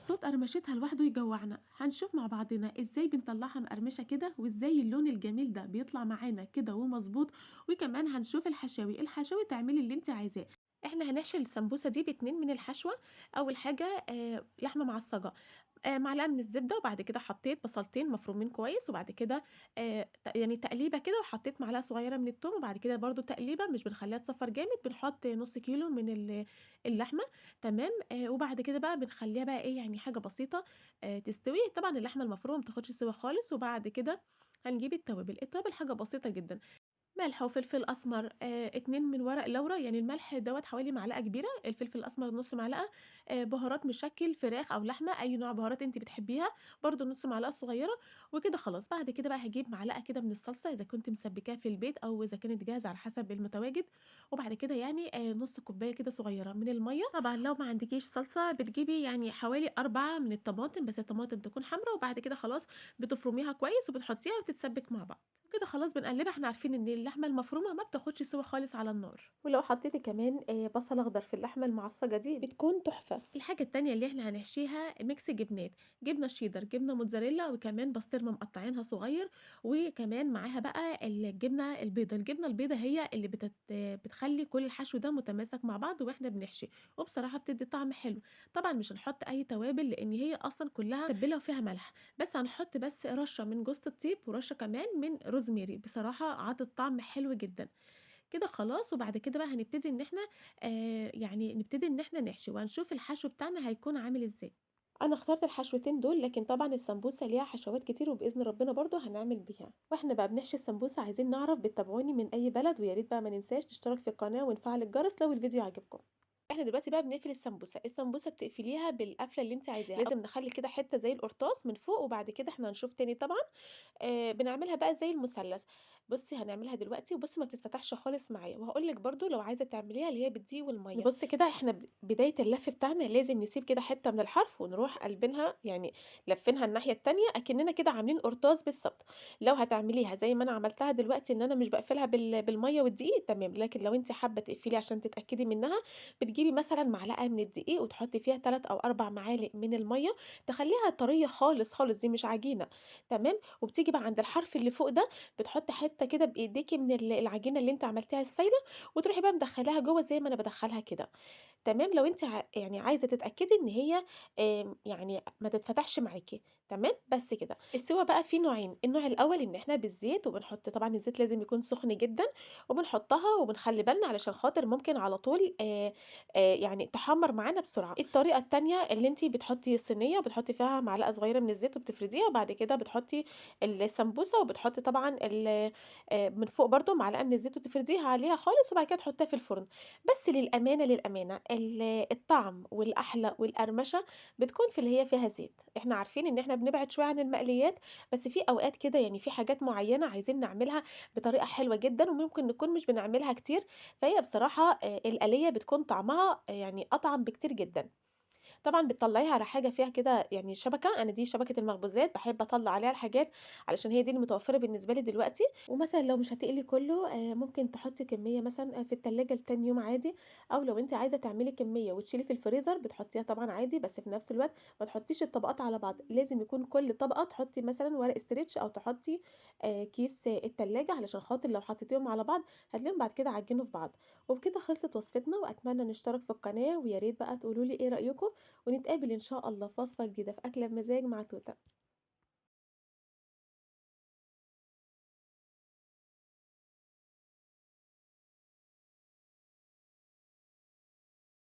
صوت قرمشتها لوحده يجوعنا. هنشوف مع بعضنا ازاي بنطلعها مقرمشة كده، وازاي اللون الجميل ده بيطلع معانا كده ومظبوط. وكمان هنشوف الحشاوي تعملي اللي انت عايزاه. احنا هنحشي السمبوسة دي باتنين من الحشوة. اول حاجة لحمة معصجة، معلقة من الزبدة، وبعد كده حطيت بصلتين مفرومين كويس، وبعد كده يعني تقليبة كده، وحطيت معلقة صغيرة من التوم، وبعد كده برضو تقليبة، مش بنخليها تصفر جامد، بنحط نص كيلو من اللحمة. تمام. وبعد كده بقى بنخلّيها بقى إيه، يعني حاجة بسيطة تستوي. طبعًا اللحمة المفرومة ما بتاخدش سِوَى خالص. وبعد كده هنجيب التوابل حاجة بسيطة جدًا. ملح وفلفل أسمر، 2 من ورق لورا، يعني الملح دوّة حوالي معلقة كبيرة، الفلفل الأسمر نُص معلقة، بهارات مشكِّل فراخ أو لحمة، أي نوع بهارات أنتِ بتحبيها، برضه نُص معلقة صغيرة. وكده خلاص. بعد كده بقى هاجيب معلقة كده من الصلصة إذا كنتِ مسبِّكاها في البيت أو إذا كانت جاهزة على حسب المتواجد. وبعد كده يعني نُص كوباية كده صغيرة من المَيّة. طبعًا لو ما عندكيش صلصة بتجيبي يعني حوالي 4 من الطماطم، بس الطماطم تكون حمرا. وبعد كده خلاص بتفرميها كويس وبتحطيها وتتسبِّك مع بعض. وكده خلاص بنقلّبها. إحنا عارفين إن اللحمة المفرومة ما بتاخدش سِوَى خالص على النار. ولو حطيتِ كمان بصل أخضر في اللحمة المعصجة دي بتكون تحفة. الحاجة التانية اللي إحنا هنحشيها ميكس جبنات، جبنة شيدر، جبنة موتزاريلا، وكمان بسطرمة مقطعينها صغير. وكمان معاها بقى الجبنة البيضا. الجبنة البيضا هي اللي بتخلّي كل الحشو ده متماسك مع بعض وإحنا بنحشي، وبصراحة بتدّي طعم حلو. طبعًا مش هنحط أي توابل لإن هي أصلًا كلّها متبلة وفيها ملح، بس هنحط بس رشة من جوزة الطيب ورشة كمان من روزميري، بصراحة عطت طعم حلو جدًا. كده خلاص. وبعد كده بقى هنبتدي إن إحنا يعني نبتدي إن إحنا نحشي، وهنشوف الحشو بتاعنا هيكون عامل إزاي. أنا اخترت الحشوتين دول، لكن طبعًا السمبوسة ليها حشوات كتير وبإذن ربنا برضه هنعمل بيها. وإحنا بقى بنحشي السمبوسة عايزين نعرف بتتابعوني من أي بلد، ويا ريت بقى ما ننساش نشترك في القناة ونفعل الجرس لو الفيديو عجبكم. إحنا دلوقتي بقى بنقفل السمبوسة بتقفليها بالقفلة اللي أنتِ عايزاها، لازم نخلّي كده حتة زي القرطاس من فوق، وبعد كده إحنا هنشوف تاني طبعًا. بنعملها بقى زي المثلث. بُصّي هنعملها دلوقتي، وبُصّي ما بتتفتحش خالص معايا، وهاقول لِك برضه لو عايزة تعمليها اللي هي بالدقيق والمَيّة. نبُص كده إحنا بداية اللف بتاعنا لازم نسيب كده حتة من الحرف ونروح قالبينها، يعني لافينها الناحية التانية أكننا كده عاملين قرطاس بالضبط. لو هتعمليها زي ما أنا عملتها دلوقتي إن أنا مش باقفلها بالمَيّة والدقيق تمام، لكن لو أنتِ حابة تقفلي عشان تتأكدي منها، بتجيبي مثلًا معلقة من الدقيق وتحطي فيها 3 أو 4 معالق من المَيّة، تخلّيها طرية خالص، خالص، دي مش عجينة. تمام. وبتيجي بقى عند الحرف اللي فوق ده، بتحطّي حتّة كده بإيديكِ من العجينة اللي أنتِ عملتيها السايلة، وتروحي بقى مدخّلاها جوّه زي ما أنا بادخّلها كده. تمام. لو أنتِ يعني عايزة تتأكدي إن هي يعني ما تتفتحش معاكِ. تمام. بس كده. السِوَى بقى فيه نوعين، النوع الأول إن إحنا بالزيت، وبنحط طبعًا الزيت لازم يكون سُخن جدًا، وبنحطها وبنخلّي بالنا علشان خاطر ممكن على طول يعني تحمّر معانا بسرعة. الطريقة التانية اللي أنتِ بتحطّي صينية وبتحطّي فيها معلقة صغيرة من الزيت وبتفرديها، وبعد كده بتحطّي السمبوسة وبتحطّي طبعًا من فوق برضه معلقة من الزيت وتفرديها عليها خالص، وبعد كده تحطّيها في الفرن. بس للأمانة الطعم والأحلى والقرمشة بتكون في اللي هي فيها زيت. إحنا عارفين إن إحنا بنبعد شوية عن المقليات، بس في أوقات كده يعني في حاجات معيّنة عايزين نعملها بطريقة حلوة جدًا، وممكن نكون مش بنعملها كتير، فهي بصراحة القلية بتكون طعمها يعني أطعم بكتير جدًا. طبعًا بتطلّعيها على حاجة فيها كده يعني شبكة، أنا دي شبكة المخبوزات باحب أطلّع عليها الحاجات علشان هي دي المتوفرة بالنسبة لي دلوقتي. ومثلًا لو مش هتقلي كلّه ممكن تحطّي كمية مثلًا في التلاجة لتاني يوم عادي، أو لو أنتِ عايزة تعملي كمية وتشيلي في الفريزر بتحطّيها طبعًا عادي، بس في نفس الوقت ما تحطّيش الطبقات على بعض، لازم يكون كل طبقة تحطّي مثلًا ورق استرتش أو تحطّي كيس التلاجة علشان خاطر لو حطيتيهم على بعض هتلاقيهم بعد كده عجّنوا في بعض. وبكده خلصت وصفتنا، وأتمنى نشترك في القناة، ويا ريت بقى تقولوا لي إيه رأيكم، ونتقابل إن شاء الله في وصفة جديدة في أكلة بمزاج مع توتة.